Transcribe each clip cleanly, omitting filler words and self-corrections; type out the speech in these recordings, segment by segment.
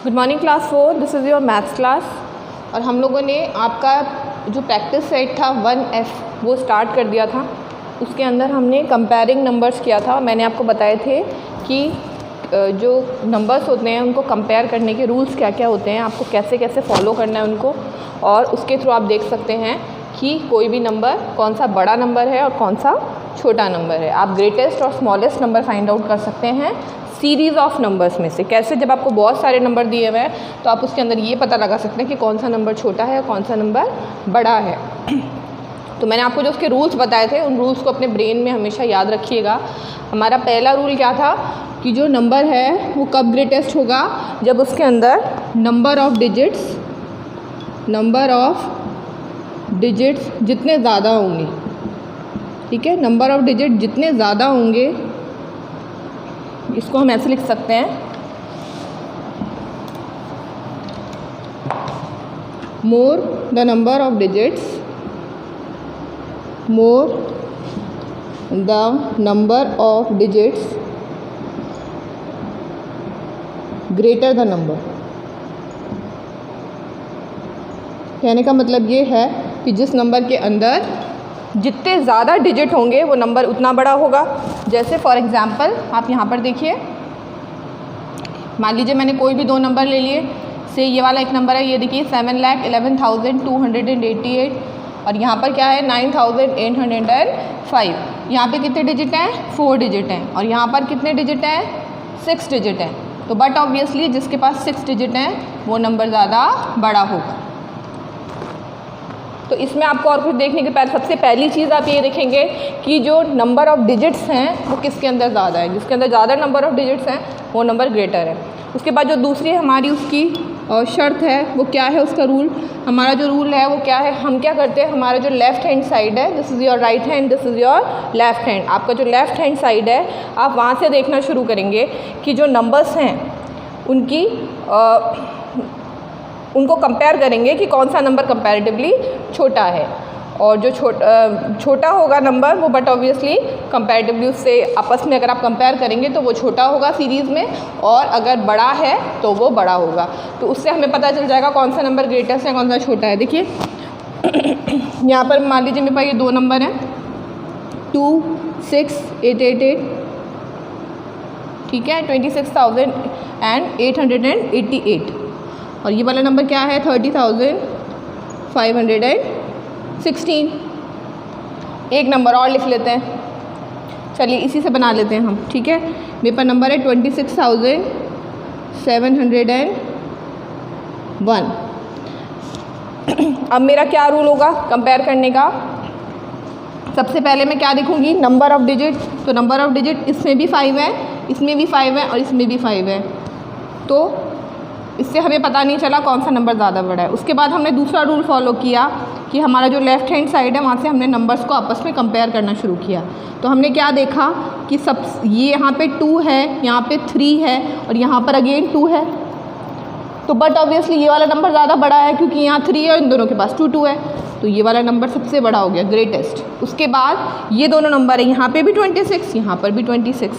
Good morning class 4, this is your maths class. और हम लोगों ने आपका जो प्रैक्टिस सेट था 1F वो स्टार्ट कर दिया था। उसके अंदर हमने कंपेयरिंग नंबर्स किया था। मैंने आपको बताए थे कि जो नंबर्स होते हैं उनको कंपेयर करने के रूल्स क्या क्या होते हैं, आपको कैसे कैसे फॉलो करना है उनको, और उसके थ्रू आप देख सकते हैं कि कोई भी नंबर कौन सा बड़ा नंबर है और कौन सा छोटा नंबर है। आप ग्रेटेस्ट और स्मॉलेस्ट नंबर फाइंड आउट कर सकते हैं सीरीज़ ऑफ नंबर्स में से। कैसे? जब आपको बहुत सारे नंबर दिए हुए हैं तो आप उसके अंदर ये पता लगा सकते हैं कि कौन सा नंबर छोटा है और कौन सा नंबर बड़ा है। तो मैंने आपको जो उसके रूल्स बताए थे उन रूल्स को अपने ब्रेन में हमेशा याद रखिएगा। हमारा पहला रूल क्या था कि जो नंबर है वो कब ग्रेटेस्ट होगा? जब उसके अंदर नंबर ऑफ डिजिट्स जितने ज़्यादा होंगे, ठीक है, नंबर ऑफ डिजिट जितने ज़्यादा होंगे, इसको हम ऐसे लिख सकते हैं, more the number of digits, greater the number. कहने का मतलब ये है कि जिस नंबर के अंदर जितने ज़्यादा डिजिट होंगे वो नंबर उतना बड़ा होगा। जैसे फॉर एग्ज़ाम्पल आप यहाँ पर देखिए, मान लीजिए मैंने कोई भी दो नंबर ले लिए। से ये वाला एक नंबर है, ये देखिए 7,11,288, और यहाँ पर क्या है 9,805। यहाँ पे कितने डिजिट हैं? 4 डिजिट हैं। और यहाँ पर कितने डिजिट हैं? 6 डिजिट हैं। तो बट ऑब्वियसली जिसके पास 6 डिजिट हैं वो नंबर ज़्यादा बड़ा होगा। तो इसमें आपको और कुछ देखने के पहले सबसे पहली चीज़ आप ये देखेंगे कि जो नंबर ऑफ़ डिजिट्स हैं वो किसके अंदर ज़्यादा है। जिसके अंदर ज़्यादा नंबर ऑफ़ डिजिट्स हैं वो नंबर ग्रेटर है। उसके बाद जो दूसरी हमारी उसकी शर्त है वो क्या है? उसका रूल, हमारा जो रूल है वो क्या है? हम क्या करते हैं, हमारा जो लेफ़्ट हैंड साइड है, this is your right hand, this is your left hand. आपका जो लेफ़्ट हैंड साइड है आप वहाँ से देखना शुरू करेंगे कि जो नंबर्स हैं उनको कंपेयर करेंगे कि कौन सा नंबर कंपैरेटिवली छोटा है। और जो छोटा होगा नंबर वो बट ऑब्वियसली कंपैरेटिवली उससे आपस में अगर आप कंपेयर करेंगे तो वो छोटा होगा सीरीज़ में, और अगर बड़ा है तो वो बड़ा होगा। तो उससे हमें पता चल जाएगा कौन सा नंबर ग्रेटेस्ट है, कौन सा छोटा है। देखिए यहाँ पर मान लीजिए मेरे पास ये दो नंबर हैं 26,888, ठीक है, 26,888। और ये वाला नंबर क्या है? 30,516। एक नंबर और लिख लेते हैं, चलिए इसी से बना लेते हैं हम, ठीक है। मेरे पास नंबर है 26,701। अब मेरा क्या रूल होगा कंपेयर करने का? सबसे पहले मैं क्या देखूंगी? Number of digit. तो नंबर ऑफ़ डिजिट इसमें भी 5 है, इसमें भी 5 है और इसमें भी 5 है। तो इससे हमें पता नहीं चला कौन सा नंबर ज़्यादा बड़ा है। उसके बाद हमने दूसरा रूल फॉलो किया कि हमारा जो लेफ़्ट हैंड साइड है वहाँ से हमने नंबर्स को आपस में कंपेयर करना शुरू किया। तो हमने क्या देखा कि ये यहाँ पे 2 है, यहाँ पे 3 है और यहाँ पर अगेन 2 है। तो बट ऑब्वियसली ये वाला नंबर ज़्यादा बड़ा है क्योंकि यहाँ 3 है और इन दोनों के पास 2 है। तो ये वाला नंबर सबसे बड़ा हो गया, ग्रेटेस्ट। उसके बाद ये दोनों नंबर है, यहाँ पे भी 26, यहाँ पर भी 26।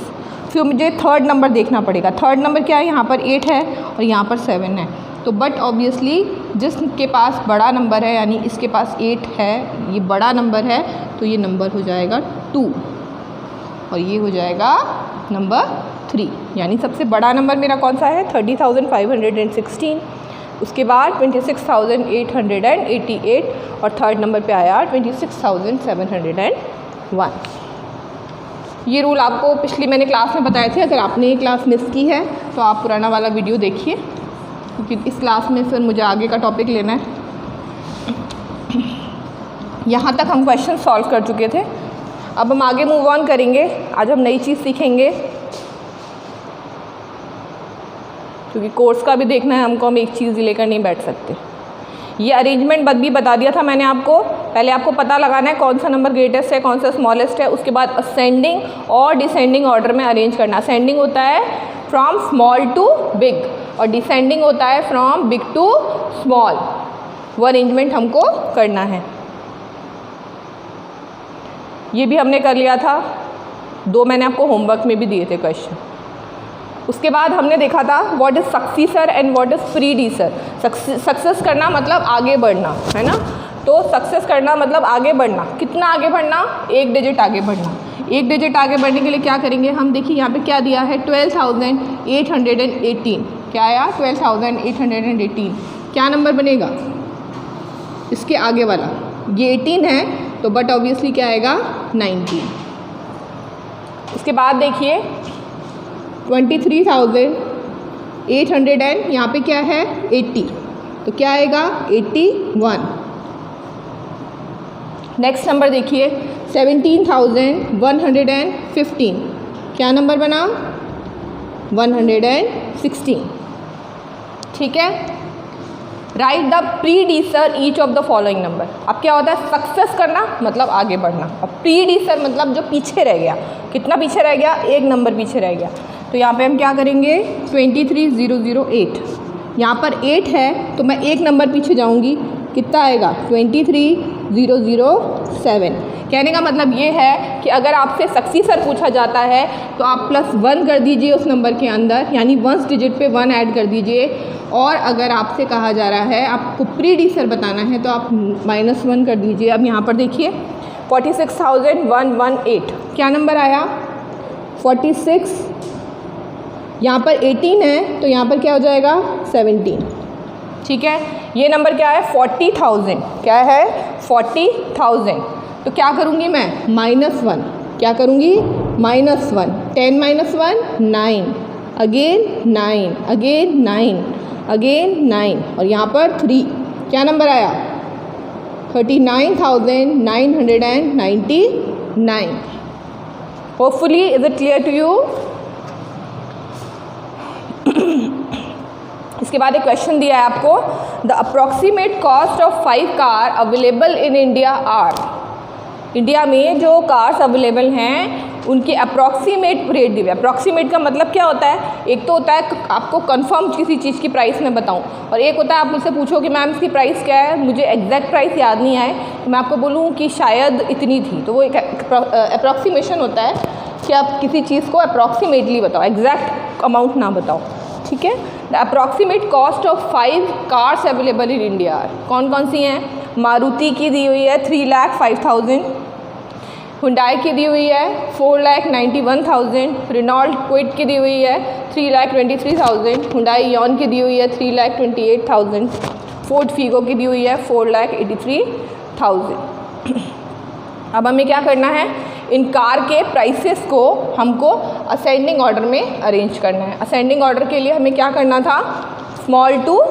फिर मुझे थर्ड नंबर देखना पड़ेगा। थर्ड नंबर क्या है? यहाँ पर 8 है और यहाँ पर 7 है। तो बट ऑब्वियसली जिसके पास बड़ा नंबर है, यानी इसके पास 8 है, ये बड़ा नंबर है, तो ये नंबर हो जाएगा 2 और ये हो जाएगा नंबर 3। यानी सबसे बड़ा नंबर मेरा कौन सा है? 30,516। उसके बाद 26,888 और थर्ड नंबर पे आया 26,701। ये रूल आपको पिछली मैंने क्लास में बताए थे। अगर आपने ये क्लास मिस की है तो आप पुराना वाला वीडियो देखिए, क्योंकि इस क्लास में फिर मुझे आगे का टॉपिक लेना है। यहाँ तक हम क्वेश्चन सॉल्व कर चुके थे। अब हम आगे मूव ऑन करेंगे। आज हम नई चीज़ सीखेंगे, क्योंकि कोर्स का भी देखना है हमको, हम एक चीज़ लेकर नहीं बैठ सकते। ये अरेंजमेंट भी बता दिया था मैंने आपको। पहले आपको पता लगाना है कौन सा नंबर ग्रेटेस्ट है, कौन सा स्मॉलेस्ट है। उसके बाद असेंडिंग और डिसेंडिंग ऑर्डर में अरेंज करना। असेंडिंग होता है फ्रॉम स्मॉल टू बिग और डिसेंडिंग होता है फ्रॉम बिग टू स्मॉल। वो अरेंजमेंट हमको करना है। ये भी हमने कर लिया था। 2 मैंने आपको होमवर्क में भी दिए थे क्वेश्चन। उसके बाद हमने देखा था what is successor and what is predecessor. Success करना मतलब आगे बढ़ना, है ना। तो सक्सेस करना मतलब आगे बढ़ना। कितना आगे बढ़ना? 1 डिजिट आगे बढ़ना। 1 डिजिट आगे बढ़ने के लिए क्या करेंगे हम? देखिए यहाँ पे क्या दिया है, 12,818। क्या आया? 12,818। क्या नंबर बनेगा इसके आगे वाला? ये 18 है तो बट ऑब्वियसली क्या आएगा? 19। उसके बाद देखिए 23,800 एंड यहाँ पे क्या है? 80, तो क्या आएगा? 81। नेक्स्ट नंबर देखिए 17,115। क्या नंबर बना? 116। ठीक है। Write the predecessor each of the following number. अब क्या होता है? सक्सेस करना मतलब आगे बढ़ना, और प्रीडीसर मतलब जो पीछे रह गया। कितना पीछे रह गया? 1 नंबर पीछे रह गया। तो यहाँ पे हम क्या करेंगे? 23,008। यहाँ पर 8 है तो मैं 1 नंबर पीछे जाऊँगी। कितना आएगा? 23,007। कहने का मतलब ये है कि अगर आपसे सक्सीसर पूछा जाता है तो आप +1 कर दीजिए उस नंबर के अंदर, यानी 1 डिजिट पे 1 ऐड कर दीजिए। और अगर आपसे कहा जा रहा है आपको प्रीडीसर बताना है तो आप -1 कर दीजिए। अब यहाँ पर देखिए 46,118। क्या नंबर आया? 46। यहाँ पर 18 है तो यहाँ पर क्या हो जाएगा? 17। ठीक है। ये नंबर क्या है? 40,000। क्या है? 40,000। तो क्या करूँगी मैं? -1। क्या करूँगी? -1। 10 - 1 9, अगेन 9, अगेन 9, अगेन 9, और यहाँ पर 3। क्या नंबर आया? 39,999। Hopefully is it clear to you? इसके बाद एक क्वेश्चन दिया है आपको, the approximate cost of 5 car available in India are. India में जो कार्स अवेलेबल हैं उनकी अप्रॉक्सीमेट रेट दी हुई है। अप्रॉक्सीमेट का मतलब क्या होता है? एक तो होता है आपको कंफर्म किसी चीज़ की प्राइस मैं बताऊं, और एक होता है आप मुझसे पूछो कि मैम इसकी प्राइस क्या है, मुझे एग्जैक्ट प्राइस याद नहीं आए तो मैं आपको बोलूँ कि शायद इतनी थी। तो वो एक अप्रॉक्सीमेशन होता है कि आप किसी चीज़ को अप्रॉक्सीमेटली बताओ, एग्जैक्ट अमाउंट ना बताओ। ठीक है। The approximate cost of 5 cars available in India. कौन कौन सी हैं? मारुति की दी हुई है 3,05,000, हुंडई की दी हुई है 4,91,000, रेनॉल्ट क्विड की दी हुई है 3,23,000, हुंडई यॉन की दी हुई है 3,28,000, फोर्ड फीगो की दी हुई है 4,83,000। अब हमें क्या करना है? इन कार के प्राइसेस को हमको असेंडिंग ऑर्डर में अरेंज करना है। असेंडिंग ऑर्डर के लिए हमें क्या करना था? स्मॉल टू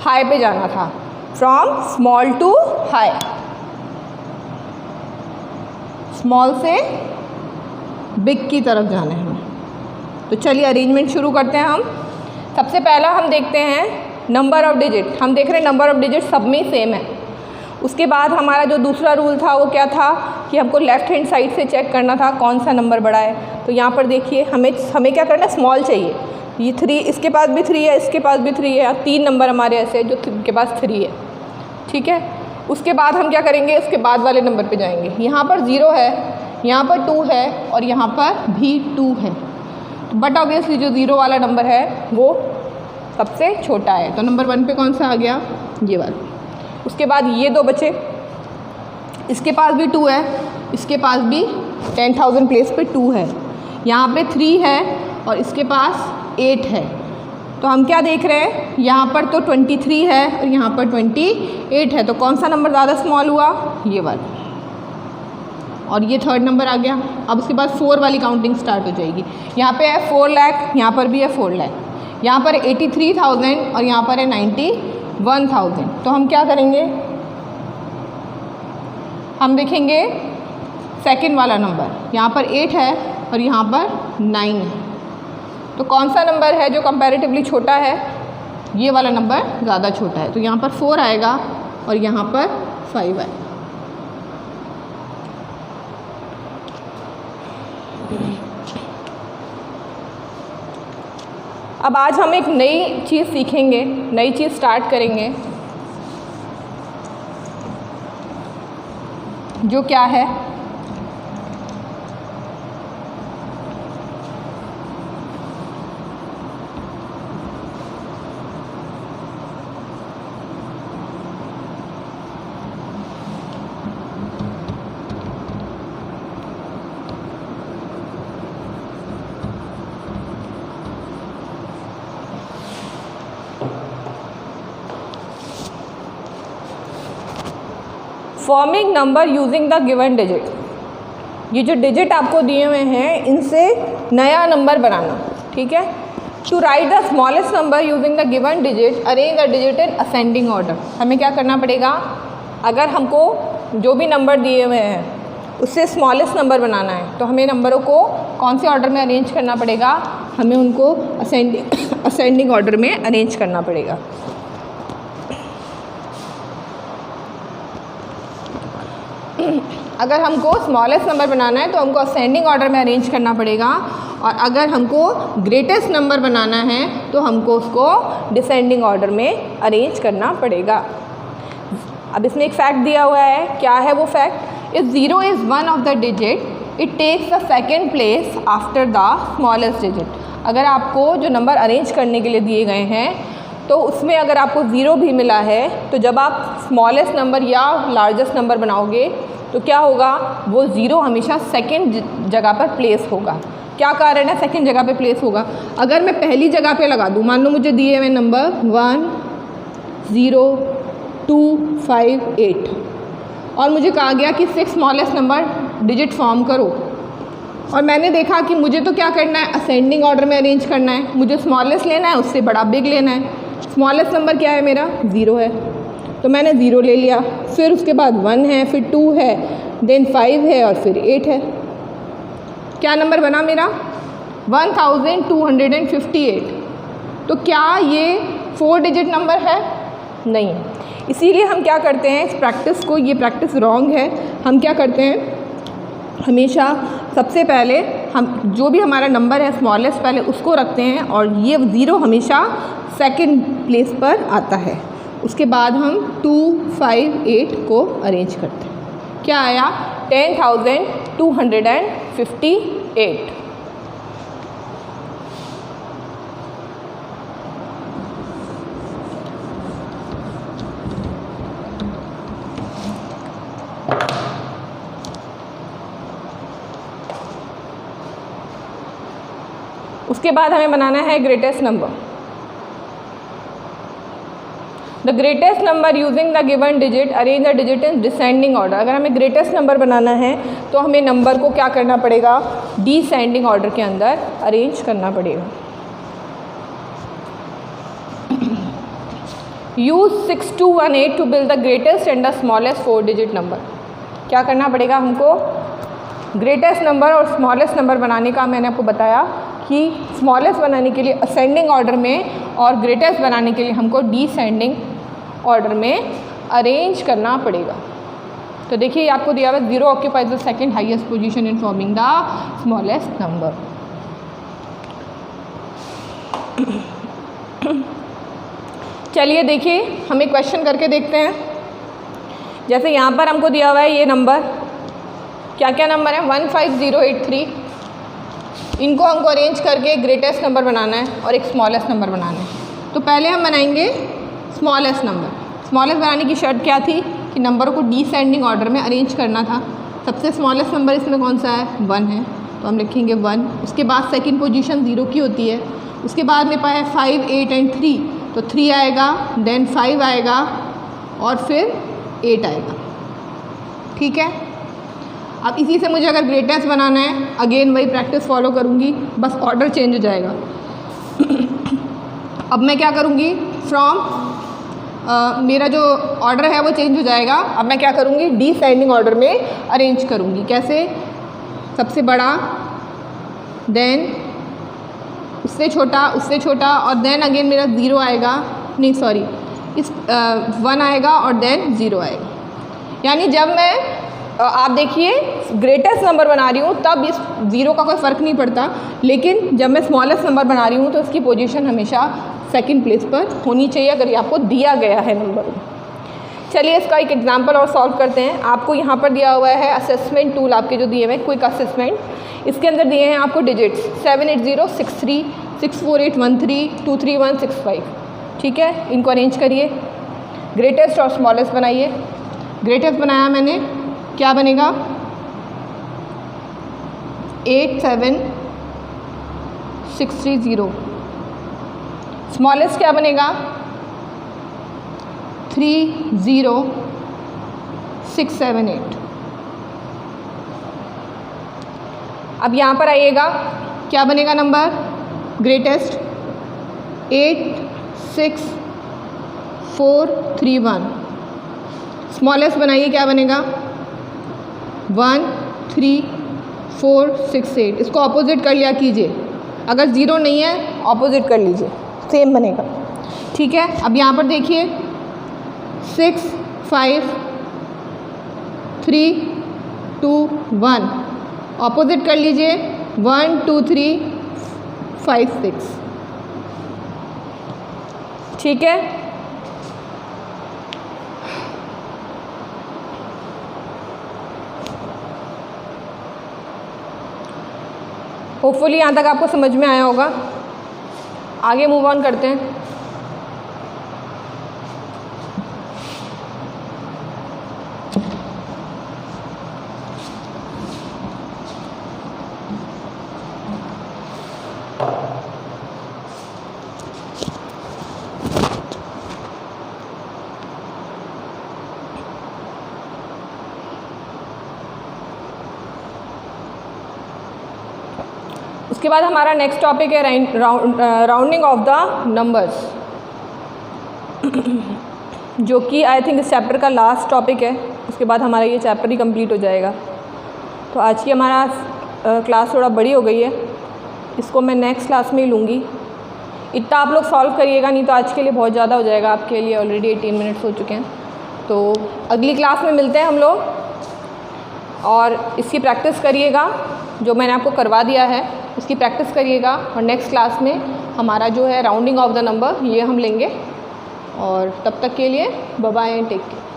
हाई पे जाना था। From small to high, small से बिग की तरफ जाना है हमें। तो चलिए अरेंजमेंट शुरू करते हैं हम। सबसे पहला हम देखते हैं नंबर ऑफ डिजिट। हम देख रहे हैं नंबर ऑफ डिजिट सब में सेम है। उसके बाद हमारा जो दूसरा रूल था वो क्या था कि हमको लेफ़्ट हैंड साइड से चेक करना था कौन सा नंबर बड़ा है। तो यहाँ पर देखिए हमें क्या करना है? स्मॉल चाहिए। ये 3, इसके पास भी 3 है, इसके पास भी 3 है। 3 नंबर हमारे ऐसे जो के पास 3 है। ठीक है। उसके बाद हम क्या करेंगे? उसके बाद वाले नंबर पे जाएंगे। यहाँ पर 0 है, यहाँ पर 2 है और यहाँ पर भी 2 है। बट ऑब्वियसली जो 0 वाला नंबर है वो सबसे छोटा है। तो नंबर 1 पे कौन सा आ गया? ये वाला। उसके बाद ये 2 बचे, इसके पास भी 2 है, इसके पास भी 10,000 प्लेस पे 2 है, यहाँ पे 3 है और इसके पास 8 है। तो हम क्या देख रहे हैं? यहाँ पर तो 23 है और यहाँ पर 28 है। तो कौन सा नंबर ज़्यादा स्मॉल हुआ? ये वाला। और ये 3rd नंबर आ गया। अब उसके बाद 4 वाली काउंटिंग स्टार्ट हो जाएगी। यहाँ पे है 4 लाख, यहाँ पर भी है 4 लाख, यहाँ पर 83,000 और यहाँ पर है 91,000। तो हम क्या करेंगे? हम देखेंगे सेकंड वाला नंबर। यहाँ पर 8 है और यहाँ पर 9 है। तो कौन सा नंबर है जो कंपैरेटिवली छोटा है? ये वाला नंबर ज़्यादा छोटा है। तो यहाँ पर 4 आएगा और यहाँ पर 5 आएगा। अब आज हम एक नई चीज़ सीखेंगे, नई चीज़ स्टार्ट करेंगे, जो क्या है? Forming number using the given digit, ये जो डिजिट आपको दिए हुए हैं इनसे नया नंबर बनाना, ठीक है। To write the smallest number using the given digit arrange the digit in ascending order. हमें क्या करना पड़ेगा, अगर हमको जो भी नंबर दिए हुए हैं उससे स्मॉलेस्ट नंबर बनाना है तो हमें नंबरों को कौन से ऑर्डर में अरेंज करना पड़ेगा, हमें उनको असेंडिंग ऑर्डर में अरेंज करना पड़ेगा। अगर हमको स्मॉलेस्ट नंबर बनाना है तो हमको असेंडिंग ऑर्डर में अरेंज करना पड़ेगा, और अगर हमको ग्रेटेस्ट नंबर बनाना है तो हमको उसको डिसेंडिंग ऑर्डर में अरेंज करना पड़ेगा। अब इसमें एक फैक्ट दिया हुआ है, क्या है वो fact, if 0 is one of the digit it takes the second place after the smallest digit. अगर आपको जो नंबर अरेंज करने के लिए दिए गए हैं तो उसमें अगर आपको 0 भी मिला है तो जब आप स्मॉलेस्ट नंबर या लार्जेस्ट नंबर बनाओगे तो क्या होगा, वो 0 हमेशा सेकंड जगह पर प्लेस होगा। क्या कारण है सेकंड जगह पे प्लेस होगा, अगर मैं पहली जगह पे लगा दूँ, मान लो मुझे दिए हुए नंबर 1 0 2 5 8 और मुझे कहा गया कि 6 स्मॉलेस्ट नंबर डिजिट फॉर्म करो, और मैंने देखा कि मुझे तो क्या करना है, असेंडिंग ऑर्डर में अरेंज करना है, मुझे स्मॉलेस्ट लेना है उससे बड़ा बिग लेना है। स्मॉलेस्ट नंबर क्या है मेरा, 0 है, तो मैंने 0 ले लिया, फिर उसके बाद 1 है, फिर 2 है, देन 5 है और फिर 8 है। क्या नंबर बना मेरा, 1258। तो क्या ये 4 डिजिट नंबर है, नहीं। इसीलिए हम क्या करते हैं, इस प्रैक्टिस को, ये प्रैक्टिस रॉन्ग है। हम क्या करते हैं, हमेशा सबसे पहले हम जो भी हमारा नंबर है स्मॉलेस्ट पहले उसको रखते हैं, और ये 0 हमेशा सेकंड प्लेस पर आता है। उसके बाद हम 2 5 8 को अरेंज करते हैं। क्या आया, 10,258। उसके बाद हमें बनाना है greatest number. The greatest number using the given digit arrange the digit in descending order. अगर हमें ग्रेटेस्ट नंबर बनाना है तो हमें नंबर को क्या करना पड़ेगा, डिसेंडिंग ऑर्डर के अंदर अरेंज करना पड़ेगा। Use 6218 to build the greatest and the smallest 4 digit number. क्या करना पड़ेगा हमको, ग्रेटेस्ट नंबर और स्मॉलेस्ट नंबर बनाने का मैंने आपको बताया कि स्मॉलेस्ट बनाने के लिए असेंडिंग ऑर्डर में और ग्रेटेस्ट बनाने के लिए हमको डिसेंडिंग ऑर्डर में अरेंज करना पड़ेगा। तो देखिए आपको दिया हुआ 0 occupies the second highest position in forming the smallest number. चलिए देखिए हम एक क्वेश्चन करके देखते हैं। जैसे यहाँ पर हमको दिया हुआ है ये नंबर, क्या क्या नंबर है, 15083। इनको हमको अरेंज करके ग्रेटेस्ट नंबर बनाना है और एक स्मॉलेस्ट नंबर बनाना है। तो पहले हम बनाएंगे स्मॉलेस्ट नंबर। स्मॉलेस्ट बनाने की शर्त क्या थी कि नंबर को डिसेंडिंग ऑर्डर में अरेंज करना था। सबसे स्मॉलेस्ट नंबर इसमें कौन सा है, 1 है, तो हम लिखेंगे 1। उसके बाद सेकंड पोजीशन 0 की होती है। उसके बाद में पाया 5 8 एंड 3, तो 3 आएगा, देन 5 आएगा और फिर 8 आएगा। ठीक है, अब इसी से मुझे अगर ग्रेटेस्ट बनाना है, अगेन वही प्रैक्टिस फॉलो करूँगी, बस ऑर्डर चेंज हो जाएगा। अब मैं क्या करूँगी, फ्रॉम मेरा जो ऑर्डर है वो चेंज हो जाएगा। अब मैं क्या करूँगी, डिसेंडिंग ऑर्डर में अरेंज करूँगी। कैसे, सबसे बड़ा, देन उससे छोटा और देन अगेन मेरा 0 आएगा, नहीं सॉरी, इस 1 आएगा और देन 0 आएगा। यानी जब मैं आप देखिए ग्रेटेस्ट नंबर बना रही हूँ तब इस 0 का कोई फ़र्क नहीं पड़ता, लेकिन जब मैं स्मॉलेस्ट नंबर बना रही हूँ तो इसकी पोजीशन हमेशा सेकंड प्लेस पर होनी चाहिए अगर ये आपको दिया गया है नंबर। चलिए इसका एक एग्जांपल और सॉल्व करते हैं। आपको यहाँ पर दिया हुआ है असेसमेंट टूल, आपके जो दिए हुए हैं क्विक असेसमेंट। इसके अंदर दिए हैं आपको डिजिट्स 78063 64813 23165। ठीक है, इनको अरेंज करिए, ग्रेटेस्ट और स्मॉलेस्ट बनाइए। ग्रेटेस्ट बनाया मैंने, क्या बनेगा, 87630। स्मॉलेस्ट क्या बनेगा, 6 7 8। अब यहाँ पर आइएगा, क्या बनेगा नंबर ग्रेटेस्ट? 8 6 4 3 1। स्मॉलेस्ट बनाइए, क्या बनेगा? 1 3 4 6 8। इसको ऑपोजिट कर लिया कीजिए, अगर ज़ीरो नहीं है ऑपोजिट कर लीजिए, सेम बनेगा। ठीक है, अब यहाँ पर देखिए 6 5 3 2 1, ऑपोजिट कर लीजिए 1 2 3 5 6। ठीक है, होपफुली यहाँ तक आपको समझ में आया होगा। आगे मूव ऑन करते हैं। उसके बाद हमारा नेक्स्ट टॉपिक है राउंडिंग ऑफ द नंबर्स, जो कि आई थिंक इस चैप्टर का लास्ट टॉपिक है। उसके बाद हमारा ये चैप्टर ही कंप्लीट हो जाएगा। तो आज की हमारा क्लास थोड़ा बड़ी हो गई है, इसको मैं नेक्स्ट क्लास में ही लूँगी। इतना आप लोग सॉल्व करिएगा, नहीं तो आज के लिए बहुत ज़्यादा हो जाएगा आपके लिए, ऑलरेडी 18 मिनट्स हो चुके हैं। तो अगली क्लास में मिलते हैं हम लोग, और इसकी प्रैक्टिस करिएगा, जो मैंने आपको करवा दिया है उसकी प्रैक्टिस करिएगा। और नेक्स्ट क्लास में हमारा जो है राउंडिंग ऑफ द नंबर ये हम लेंगे। और तब तक के लिए bye bye and take care.